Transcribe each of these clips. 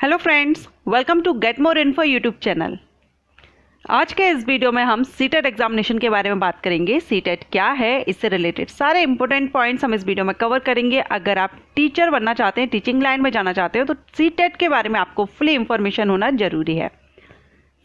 Hello friends, welcome to get more info YouTube channel. आज के इस वीडियो में हम सीटेट एग्जामिनेशन के बारे में बात करेंगे। सीटेट क्या है, इससे रिलेटेड सारे इंपॉर्टेंट पॉइंट्स हम इस वीडियो में कवर करेंगे। अगर आप टीचर बनना चाहते हैं, टीचिंग लाइन में जाना चाहते हो, तो सीटेट के बारे में आपको फुल इंफॉर्मेशन होना जरूरी है।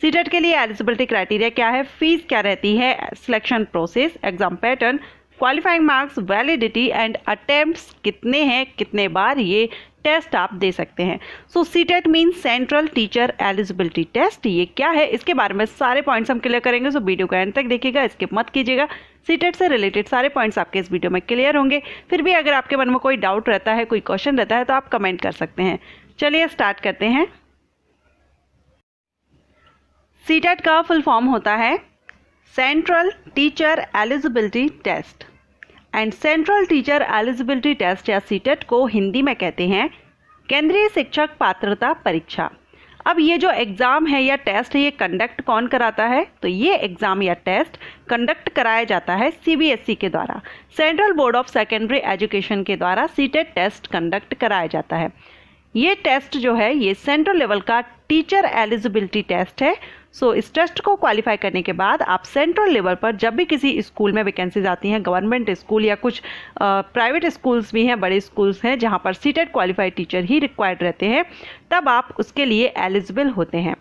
सीटेट के लिए एलिजिबिलिटी क्राइटेरिया क्या है, फीस क्या रहती है, selection process, exam pattern, qualifying marks, validity and attempts कितने हैं, कितने बार ये टेस्ट आप दे सकते हैं। So CTET means central teacher eligibility test. ये क्या है, इसके बारे में सारे पॉइंट्स हम क्लियर करेंगे। सो वीडियो को एंड तक देखिएगा, स्किप मत कीजिएगा। सीटेट से रिलेटेड सारे पॉइंट्स आपके इस वीडियो में क्लियर होंगे। फिर भी अगर आपके मन में कोई डाउट रहता है, कोई क्वेश्चन रहता है, तो आप कमेंट कर सकते हैं। चलिए स्टार्ट करते हैं। सीटेट का फुल फॉर्म होता है central teacher eligibility test and central teacher eligibility test या सीटेट को हिंदी में कहते हैं केंद्रीय शिक्षक पात्रता परीक्षा। अब ये जो एग्ज़ाम है या टेस्ट है, ये कंडक्ट कौन कराता है? तो ये एग्ज़ाम या टेस्ट कंडक्ट कराया जाता है सीबीएसई के द्वारा, central board of secondary education के द्वारा सीटेट टेस्ट कंडक्ट कराया जाता है। ये टेस्ट जो है, ये सेंट्रल लेवल का टीचर एलिजिबिलिटी टेस्ट है। सो इस टेस्ट को क्वालिफाई करने के बाद आप सेंट्रल लेवल पर जब भी किसी स्कूल में वैकेंसीज आती हैं, गवर्नमेंट स्कूल या कुछ प्राइवेट स्कूल्स भी हैं, बड़े स्कूल्स हैं जहां पर सीटेट क्वालिफाइड टीचर ही रिक्वायर्ड रहते हैं, तब आप उसके लिए एलिजिबल होते हैं।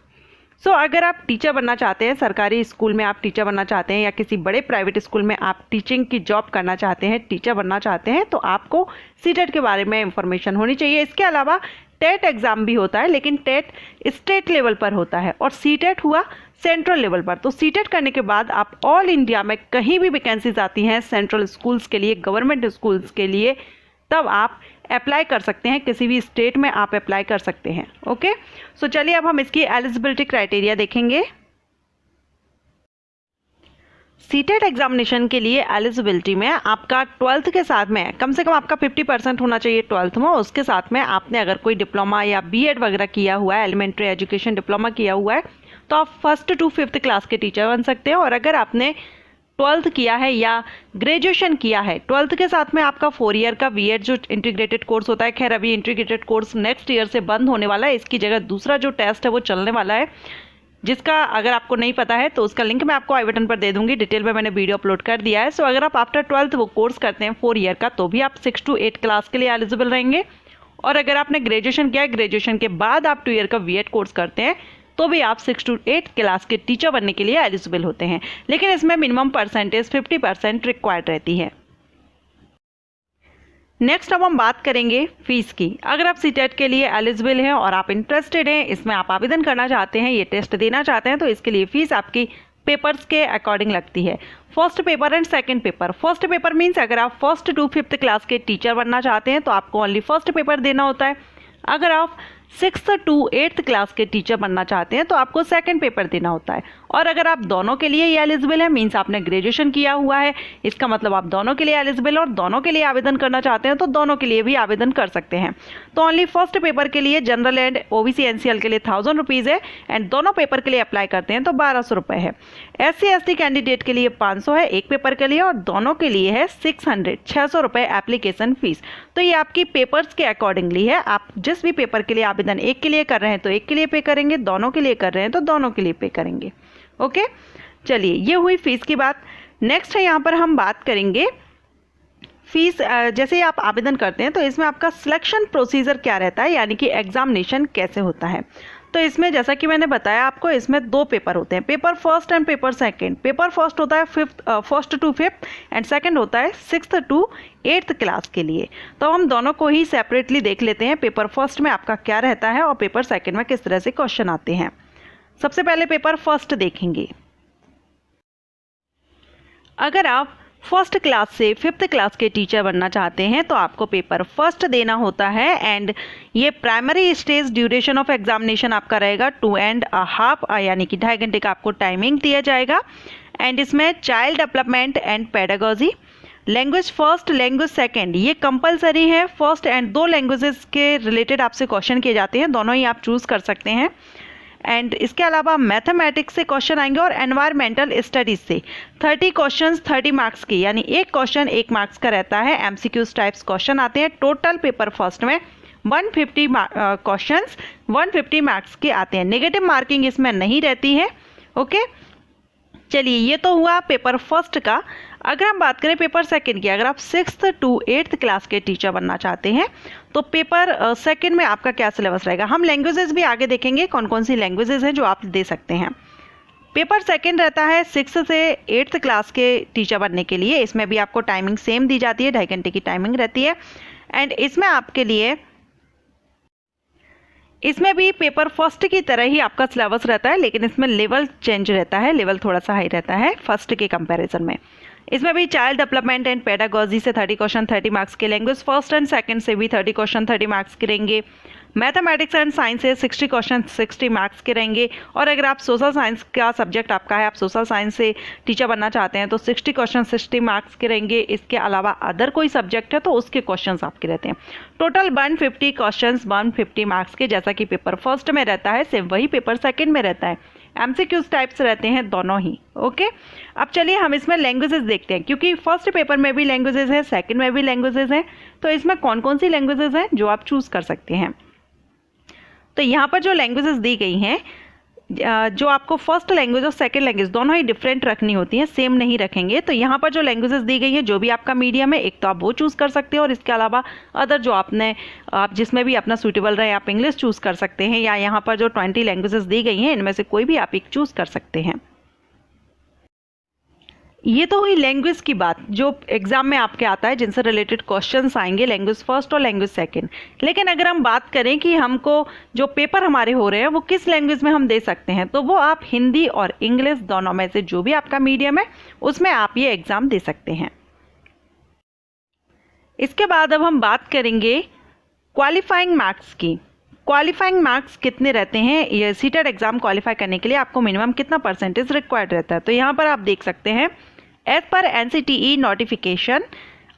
सो अगर आप टीचर बनना चाहते हैं, सरकारी स्कूल में आप टीचर बनना चाहते हैं या किसी बड़े प्राइवेट स्कूल में आप टीचिंग की जॉब करना चाहते हैं, टीचर बनना चाहते हैं, तो आपको सीटेट के बारे में इंफॉर्मेशन होनी चाहिए। इसके अलावा टेट एग्ज़ाम भी होता है, लेकिन टेट स्टेट लेवल पर होता है और सीटेट हुआ सेंट्रल लेवल पर। तो सीटेट करने के बाद आप ऑल इंडिया में कहीं भी वैकेंसीज आती हैं सेंट्रल स्कूल्स के लिए, गवर्नमेंट स्कूल्स के लिए, तब आप अप्लाई कर सकते हैं। किसी भी स्टेट में आप अप्लाई कर सकते हैं। ओके, सो चलिए अब हम इसकी एलिजिबिलिटी क्राइटेरिया देखेंगे। सीटेट एग्जामिनेशन के लिए एलिजिबिलिटी में आपका 12th के साथ में कम से कम आपका 50% होना चाहिए 12th में। उसके साथ में आपने अगर कोई डिप्लोमा या बीएड वगैरह किया हुआ है, एलिमेंट्री एजुकेशन डिप्लोमा किया हुआ है, तो आप 1st to 5th क्लास के टीचर बन सकते हैं। और अगर आपने 12th किया है या ग्रेजुएशन किया है, 12th के साथ में आपका 4 ईयर का बीएड जो इंटीग्रेटेड कोर्स होता है, खैर अभी इंटीग्रेटेड कोर्स नेक्स्ट ईयर से बंद होने वाला है, इसकी जगह दूसरा जो टेस्ट है वो चलने वाला है, जिसका अगर आपको नहीं पता है तो उसका लिंक मैं आपको आई बटन पर दे दूंगी। डिटेल में मैंने वीडियो अपलोड कर दिया है। सो अगर आप आफ्टर 12th वो कोर्स करते हैं 4 ईयर का, तो भी आप 6 to 8 क्लास के लिए एलिजिबल रहेंगे। और अगर आपने ग्रेजुएशन किया है, ग्रेजुएशन के बाद आप 2 ईयर का बीएड कोर्स करते हैं, तो भी आप 6 to 8 क्लास के टीचर बनने के लिए एलिजिबल होते हैं। लेकिन इसमें मिनिमम परसेंटेज 50% रिक्वायर्ड रहती है। नेक्स्ट अब हम बात करेंगे फीस की। अगर आप सीटेट के लिए एलिजिबल हैं और आप इंटरेस्टेड हैं, इसमें आप आवेदन करना चाहते हैं, ये टेस्ट देना चाहते हैं, तो इसके लिए फीस आपकी पेपर्स के अकॉर्डिंग लगती है। First paper and second paper. First paper means अगर आप 1st to 5th क्लास के टीचर बनना चाहते हैं तो आपको ओनली फर्स्ट पेपर देना होता है। अगर आप 6th to 8th क्लास के टीचर बनना चाहते हैं तो आपको सेकंड पेपर देना होता है। और अगर आप दोनों के लिए एलिजिबल है, मीन्स आपने ग्रेजुएशन किया हुआ है, इसका मतलब आप दोनों के लिए एलिजिबल और दोनों के लिए आवेदन करना चाहते हैं, तो दोनों के लिए भी आवेदन कर सकते हैं। तो ओनली फर्स्ट पेपर के लिए जनरल एंड ओबीसी एनसीएल के लिए 1000 रुपीज़ है, एंड दोनों पेपर के लिए अप्लाई करते हैं तो 1200 रुपये है। SC/ST कैंडिडेट के लिए 500 है एक पेपर के लिए, और दोनों के लिए है 600 रुपये एप्लीकेशन फीस। तो ये आपकी पेपर्स के अकॉर्डिंगली है। आप जिस भी पेपर के लिए आवेदन एक के लिए कर रहे हैं तो एक के लिए पे करेंगे, दोनों के लिए कर रहे हैं तो दोनों के लिए पे करेंगे। ओके, चलिए ये हुई फीस की बात। नेक्स्ट है, यहाँ पर हम बात करेंगे फीस। जैसे ही आप आवेदन करते हैं तो इसमें आपका सिलेक्शन प्रोसीजर क्या रहता है, यानी कि एग्जामिनेशन कैसे होता है। तो इसमें जैसा कि मैंने बताया आपको, इसमें 2 पेपर होते हैं, paper first and paper second. Paper first होता है 1st to 5th and second होता है 6th to 8th क्लास के लिए। तो हम दोनों को ही सेपरेटली देख लेते हैं, पेपर फर्स्ट में आपका क्या रहता है और पेपर सेकंड में किस तरह से क्वेश्चन आते हैं। सबसे पहले पेपर फर्स्ट देखेंगे। अगर आप 1st क्लास से 5th क्लास के टीचर बनना चाहते हैं तो आपको पेपर फर्स्ट देना होता है, एंड ये primary stage duration of examination आपका रहेगा 2.5 यानी कि 2.5 घंटे का आपको टाइमिंग दिया जाएगा। एंड इसमें child development and pedagogy, language first, language second, ये कंपलसरी है। फर्स्ट एंड 2 लैंग्वेजेस के रिलेटेड आपसे क्वेश्चन किए जाते हैं, दोनों ही आप चूज़ कर सकते हैं। एंड इसके अलावा मैथमेटिक्स से क्वेश्चन आएंगे और एनवायरमेंटल स्टडीज से 30 क्वेश्चंस 30 मार्क्स की, यानी एक क्वेश्चन 1 मार्क्स का रहता है। एमसीक्यूज टाइप्स क्वेश्चन आते हैं टोटल पेपर फर्स्ट में 150 क्वेश्चंस 150 मार्क्स के आते हैं। नेगेटिव मार्किंग इसमें नहीं रहती है। ओके, चलिए ये तो हुआ पेपर फर्स्ट का। अगर हम बात करें पेपर सेकंड की, अगर आप 6th to 8th क्लास के टीचर बनना चाहते हैं तो पेपर सेकंड में आपका क्या सिलेबस रहेगा। हम लैंग्वेजेस भी आगे देखेंगे कौन कौन सी लैंग्वेजेस हैं जो आप दे सकते हैं। पेपर सेकंड रहता है 6th से 8th क्लास के टीचर बनने के लिए। इसमें भी आपको टाइमिंग सेम दी जाती है, 2.5 घंटे की टाइमिंग रहती है। एंड इसमें आपके लिए इसमें भी पेपर फर्स्ट की तरह ही आपका सिलेबस रहता है, लेकिन इसमें लेवल चेंज रहता है, लेवल थोड़ा सा हाई रहता है फर्स्ट के कंपैरिजन में। इसमें भी चाइल्ड डेवलपमेंट एंड पेडागोजी से 30 क्वेश्चन 30 मार्क्स के, लैंग्वेज फर्स्ट एंड सेकंड से भी 30 क्वेश्चन 30 मार्क्स के रहेंगे, मैथमेटिक्स एंड साइंस से 60 क्वेश्चन 60 मार्क्स के रहेंगे। और अगर आप सोशल साइंस का सब्जेक्ट आपका है, आप सोशल साइंस से टीचर बनना चाहते हैं तो 60 क्वेश्चन 60 मार्क्स के रहेंगे। इसके अलावा अदर कोई सब्जेक्ट है तो उसके क्वेश्चंस आपके रहते हैं। टोटल 150 क्वेश्चंस 150 मार्क्स के, जैसा कि पेपर फर्स्ट में रहता है सेम वही पेपर सेकंड में रहता है। MCQs टाइप्स रहते हैं दोनों ही। ओके, अब चलिए हम इसमें लैंग्वेजेस देखते हैं, क्योंकि फर्स्ट पेपर में भी लैंग्वेजेस हैं, सेकंड में भी लैंग्वेजेस हैं, तो इसमें कौन कौन सी लैंग्वेजेस हैं जो आप चूज़ कर सकते हैं। तो यहाँ पर जो लैंग्वेजेस दी गई हैं, जो आपको फर्स्ट लैंग्वेज और सेकंड लैंग्वेज दोनों ही डिफरेंट रखनी होती हैं, सेम नहीं रखेंगे। तो यहाँ पर जो लैंग्वेजेस दी गई हैं, जो भी आपका मीडियम है, एक तो आप वो चूज़ कर सकते हैं, और इसके अलावा अदर जो आप जिसमें भी अपना सूटेबल रहे, आप इंग्लिश चूज़ कर सकते हैं, या यहाँ पर जो 20 लैंग्वेजेस दी गई हैं इनमें से कोई भी आप एक चूज़ कर सकते हैं। ये तो हुई लैंग्वेज की बात जो एग्जाम में आपके आता है, जिनसे रिलेटेड क्वेश्चंस आएंगे लैंग्वेज फर्स्ट और लैंग्वेज सेकंड। लेकिन अगर हम बात करें कि हमको जो पेपर हमारे हो रहे हैं वो किस लैंग्वेज में हम दे सकते हैं, तो वो आप हिंदी और इंग्लिश दोनों में से जो भी आपका मीडियम है उसमें आप ये एग्ज़ाम दे सकते हैं। इसके बाद अब हम बात करेंगे क्वालिफाइंग मार्क्स की। क्वालिफाइंग मार्क्स कितने रहते हैं, ये सीटेट एग्ज़ाम क्वालिफाई करने के लिए आपको मिनिमम कितना परसेंटेज रिक्वायर्ड रहता है। तो यहाँ पर आप देख सकते हैं, as per NCTE notification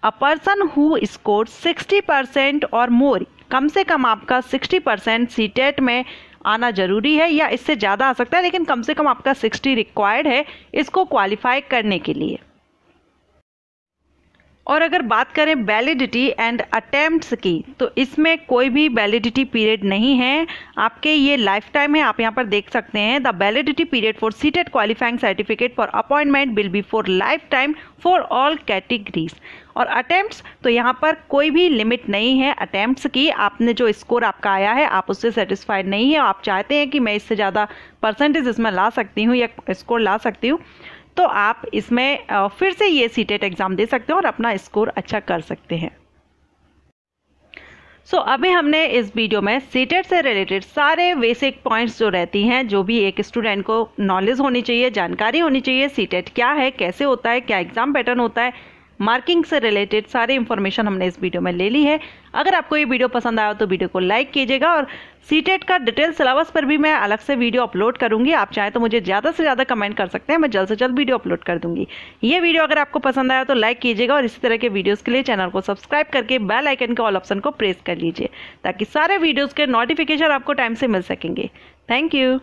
a person who score 60% और मोर, कम से कम आपका 60% सीटेट में आना जरूरी है, या इससे ज़्यादा आ सकता है, लेकिन कम से कम आपका 60 रिक्वायर्ड है इसको क्वालिफाई करने के लिए। और अगर बात करें वैलिडिटी एंड अटेम्प्ट्स की, तो इसमें कोई भी वैलिडिटी पीरियड नहीं है, आपके ये लाइफ टाइम है। आप यहाँ पर देख सकते हैं, the validity period for CTET qualifying certificate for appointment will be for life time for all categories. और अटेम्प्ट्स, तो यहाँ पर कोई भी लिमिट नहीं है अटेम्प्ट्स की। आपने जो स्कोर आपका आया है आप उससे सेटिस्फाइड नहीं है, आप चाहते हैं कि मैं इससे ज़्यादा परसेंटेज इसमें ला सकती हूँ या स्कोर ला सकती हूँ, तो आप इसमें फिर से ये सीटेट एग्ज़ाम दे सकते हो और अपना स्कोर अच्छा कर सकते हैं। अभी हमने इस वीडियो में सीटेट से रिलेटेड सारे बेसिक पॉइंट्स जो रहती हैं, जो भी एक स्टूडेंट को नॉलेज होनी चाहिए, जानकारी होनी चाहिए, सीटेट क्या है, कैसे होता है, क्या एग्ज़ाम पैटर्न होता है, मार्किंग से रिलेटेड सारी इन्फॉर्मेशन हमने इस वीडियो में ले ली है। अगर आपको ये वीडियो पसंद आया तो वीडियो को लाइक कीजिएगा, और सीटेट का डिटेल सिलेबस पर भी मैं अलग से वीडियो अपलोड करूंगी। आप चाहें तो मुझे ज़्यादा से ज़्यादा कमेंट कर सकते हैं, मैं जल्द से जल्द वीडियो अपलोड कर दूंगी। ये वीडियो अगर आपको पसंद आया तो लाइक कीजिएगा, और इसी तरह के वीडियोज़ के लिए चैनल को सब्सक्राइब करके बेल आइकन के ऑल ऑप्शन को प्रेस कर लीजिए, ताकि सारे वीडियोज़ के नोटिफिकेशन आपको टाइम से मिल सकेंगे। Thank you.